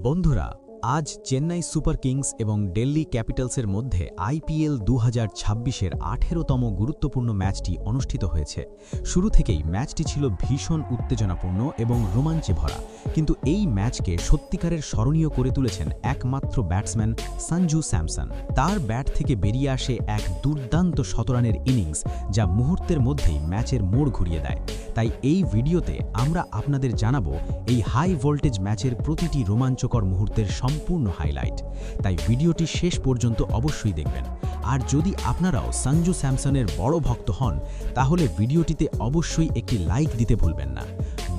বন্ধুরা, আজ Chennai super Kings এবং দিল্লি ক্যাপিটালসের মধ্যে আইপিএল 2026-এর 18তম গুরুত্বপূর্ণ ম্যাচটি অনুষ্ঠিত হয়েছে। শুরু থেকেই ম্যাচটি ছিল ভীষণ উত্তেজনাপূর্ণ এবং রোমাঞ্চে ভরা, কিন্তু এই ম্যাচকে সত্যিকারের স্মরণীয় করে তুলেছেন একমাত্র ব্যাটসম্যান সঞ্জু স্যামসন। তার ব্যাট থেকে বেরিয়ে আসে এক দুর্দান্ত শতরানের ইনিংস, যা মুহূর্তের মধ্যেই ম্যাচের মোড় ঘুরিয়ে দেয়। তাই এই ভিডিওতে আমরা আপনাদের জানাবো এই হাই ভোল্টেজ ম্যাচের প্রতিটি রোমাঞ্চকর মুহূর্তের সম্পূর্ণ হাইলাইট। তাই ভিডিওটি শেষ পর্যন্ত অবশ্যই দেখবেন। আর যদি আপনারাও সঞ্জু স্যামসনের বড় ভক্ত হন, তাহলে ভিডিওটিতে অবশ্যই একটি লাইক দিতে ভুলবেন না।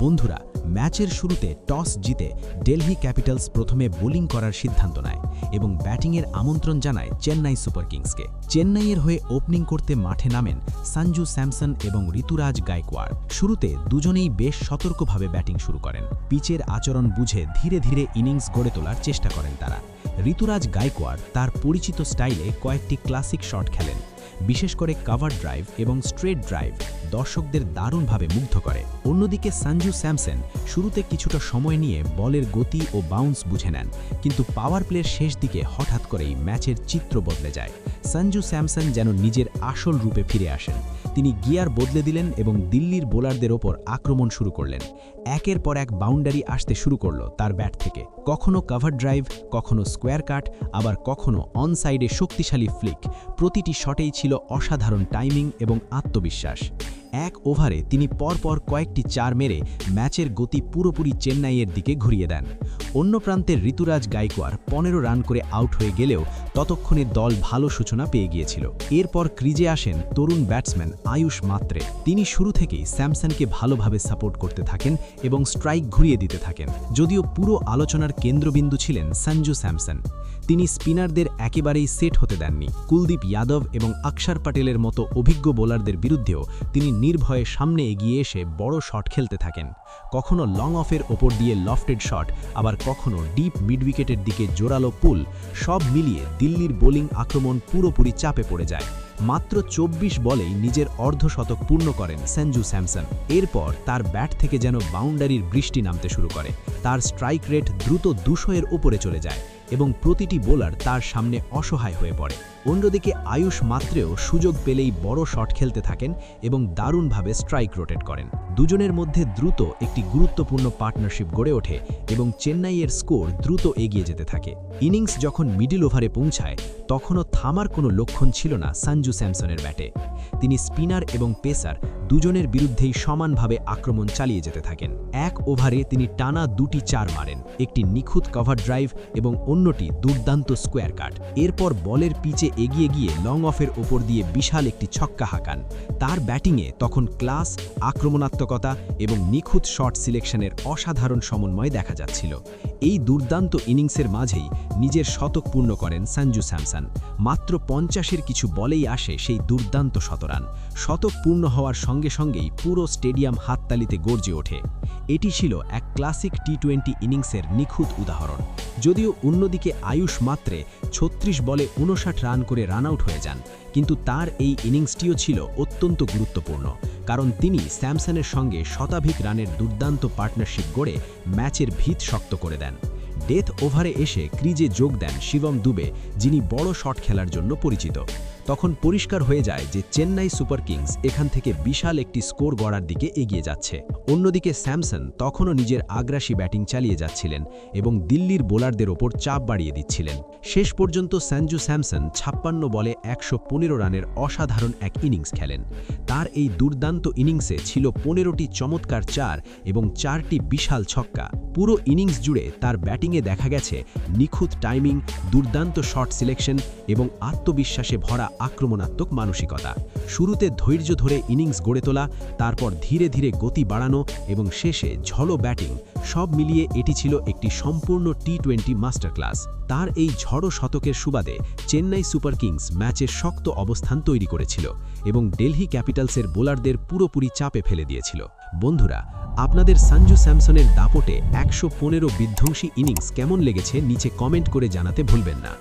বন্ধুরা, ম্যাচের শুরুতে টস জিতে দিল্লি ক্যাপিটালস প্রথমে বোলিং করার সিদ্ধান্ত নেয় এবং ব্যাটিংয়ের আমন্ত্রণ জানায় চেন্নাই সুপার কিংসকে। চেন্নাইয়ের হয়ে ওপেনিং করতে মাঠে নামেন সঞ্জু স্যামসন এবং ঋতুরাজ গায়কোয়াড়। শুরুতে দুজনেই বেশ সতর্কভাবে ব্যাটিং শুরু করেন। পিচের আচরণ বুঝে ধীরে ধীরে ইনিংস গড়ে তোলার চেষ্টা করেন তারা। ঋতুরাজ গায়কোয়াড় তার পরিচিত স্টাইলে কয়েকটি ক্লাসিক শট খেলেন, বিশেষ করে কভার ড্রাইভ এবং স্ট্রেট ড্রাইভ দর্শকদের দারুণভাবে মুগ্ধ করে। অন্যদিকে সঞ্জু স্যামসন শুরুতে কিছুটা সময় নিয়ে বলের গতি ও বাউন্স বুঝে নেন, কিন্তু পাওয়ার প্লের শেষ দিকে হঠাৎ করেই ম্যাচের চিত্র বদলে যায়। সঞ্জু স্যামসন যেন নিজের আসল রূপে ফিরে আসেন। তিনি গিয়ার বদলে দিলেন এবং দিল্লির বোলারদের ওপর আক্রমণ শুরু করলেন। একের পর এক বাউন্ডারি আসতে শুরু করলো তার ব্যাট থেকে। কখনো কভার ড্রাইভ, কখনো স্কোয়ার কাট, আবার কখনো অন সাইডে শক্তিশালী ফ্লিক। প্রতিটি শটেই ছিল অসাধারণ টাইমিং এবং আত্মবিশ্বাস। এক ওভারে তিনি পরপর কয়েকটি চার মেরে ম্যাচের গতি পুরোপুরি চেন্নাইয়ের দিকে ঘুরিয়ে দেন। অন্য প্রান্তে ঋতুরাজ গায়কোয়াড় 15 রান করে আউট হয়ে গেলেও ততক্ষণে দল ভালো সূচনা পেয়ে গিয়েছিল। এরপর ক্রিজে আসেন তরুণ ব্যাটসম্যান আয়ুষ মাত্রে। তিনি শুরু থেকেই স্যামসনকে ভালোভাবে সাপোর্ট করতে থাকেন এবং স্ট্রাইক ঘুরিয়ে দিতে থাকেন। যদিও পুরো আলোচনার কেন্দ্রবিন্দু ছিলেন সঞ্জু স্যামসন। তিনি স্পিনারদের একেবারেই সেট হতে দেননি। কুলদীপ যাদব এবং অক্ষর প্যাটেলের মতো অভিজ্ঞ বোলারদের বিরুদ্ধেও তিনি নির্ভয়ে সামনে এগিয়ে এসে বড় শট খেলতে থাকেন। কখনো লং অফের ওপর দিয়ে লফটেড শট, আবার কখনো ডিপ মিড উইকেটের দিকে জোরালো পুল। সব মিলিয়ে দিল্লির বোলিং আক্রমণ পুরোপুরি চাপে পড়ে যায়। মাত্র 24 বলেই নিজের অর্ধশতক পূর্ণ করেন সঞ্জু স্যামসন। এরপর তার ব্যাট থেকে যেন বাউন্ডারির বৃষ্টি নামতে শুরু করে। তার স্ট্রাইক রেট দ্রুত 200-এর উপরে চলে যায় এবং প্রতিটি বোলার তার সামনে অসহায় হয়ে পড়ে। অন্যদিকে আয়ুষ মাত্রেও সুযোগ পেলেই বড় শট খেলতে থাকেন এবং দারুণভাবে স্ট্রাইক রোটেট করেন। দুজনের মধ্যে দ্রুত একটি গুরুত্বপূর্ণ পার্টনারশিপ গড়ে ওঠে এবং চেন্নাইয়ের স্কোর দ্রুত এগিয়ে যেতে থাকে। ইনিংস যখন মিডল ওভারে পৌঁছায়, তখনও থামার কোনো লক্ষণ ছিল না সঞ্জু স্যামসনের ব্যাটে। তিনি স্পিনার এবং পেসার দুজনের বিরুদ্ধেই সমানভাবে আক্রমণ চালিয়ে যেতে থাকেন। এক ওভারে তিনি টানা 2টি চার মারেন, একটি নিখুঁত কভার ড্রাইভ এবং অন্যটি দুর্দান্ত স্কোয়ার কাট। এরপর বলের পিচে এগিয়ে গিয়ে লং অফের ওপর দিয়ে বিশাল একটি ছক্কা হাঁকান। তার ব্যাটিংয়ে তখন ক্লাস, আক্রমণাত্মকতা এবং নিখুঁত শট সিলেকশনের অসাধারণ সমন্বয় দেখা যাচ্ছিল। এই দুর্দান্ত ইনিংসের মাঝেই নিজের শতক পূর্ণ করেন সঞ্জু স্যামসন। মাত্র 50-এর কিছু বলেই আসে সেই দুর্দান্ত শতরান। শতক পূর্ণ হওয়ার সঙ্গে সঙ্গেই পুরো স্টেডিয়াম হাততালিতে গর্জে ওঠে। এটি ছিল এক ক্লাসিক টি-20 ইনিংসের নিখুঁত উদাহরণ। যদিও অন্যদিকে আয়ুষ মাত্রে 36 বলে 59 রান করে রান আউট হয়ে যান, কিন্তু তার এই ইনিংসটিও ছিল অত্যন্ত গুরুত্বপূর্ণ, কারণ তিনি স্যামসনের সঙ্গে শতাধিক রানের দুর্দান্ত পার্টনারশিপ গড়ে ম্যাচের ভিত শক্ত করে দেন। ডেথ ওভারে এসে ক্রিজে যোগ দেন শিবম দুবে, যিনি বড় শট খেলার জন্য পরিচিত। তখন পরিষ্কার হয়ে যায় যে চেন্নাই সুপার কিংস এখান থেকে বিশাল একটি স্কোর গড়ার দিকে এগিয়ে যাচ্ছে। অন্যদিকে স্যামসন তখনও নিজের আগ্রাসী ব্যাটিং চালিয়ে যাচ্ছিলেন এবং দিল্লির বোলারদের ওপর চাপ বাড়িয়ে দিচ্ছিলেন। শেষ পর্যন্ত সঞ্জু স্যামসন 56 বলে 115 রানের অসাধারণ এক ইনিংস খেলেন। তার এই দুর্দান্ত ইনিংসে ছিল 15টি চমৎকার চার এবং 4টি বিশাল ছক্কা। পুরো ইনিংস জুড়ে তার ব্যাটিংয়ে দেখা গেছে নিখুঁত টাইমিং, দুর্দান্ত শট সিলেকশন এবং আত্মবিশ্বাসে ভরা আক্রমণাত্মক মানসিকতা। শুরুতে ধৈর্য ধরে ইনিংস গড়ে তোলা, তারপর ধীরে ধীরে গতি বাড়ানো এবং শেষে ঝড়ো ব্যাটিং, সব মিলিয়ে এটি ছিল একটি সম্পূর্ণ টি-20 মাস্টার ক্লাস। তার এই ঝড়ো শতকের সুবাদে চেন্নাই সুপার কিংস ম্যাচের শক্ত অবস্থান তৈরি করেছিল এবং দিল্লি ক্যাপিটালসের বোলারদের পুরোপুরি চাপে ফেলে দিয়েছিল। বন্ধুরা, আপনাদের সঞ্জু স্যামসনের দাপটে 115 বিধ্বংসী ইনিংস কেমন লেগেছে নিচে কমেন্ট করে জানাতে ভুলবেন না।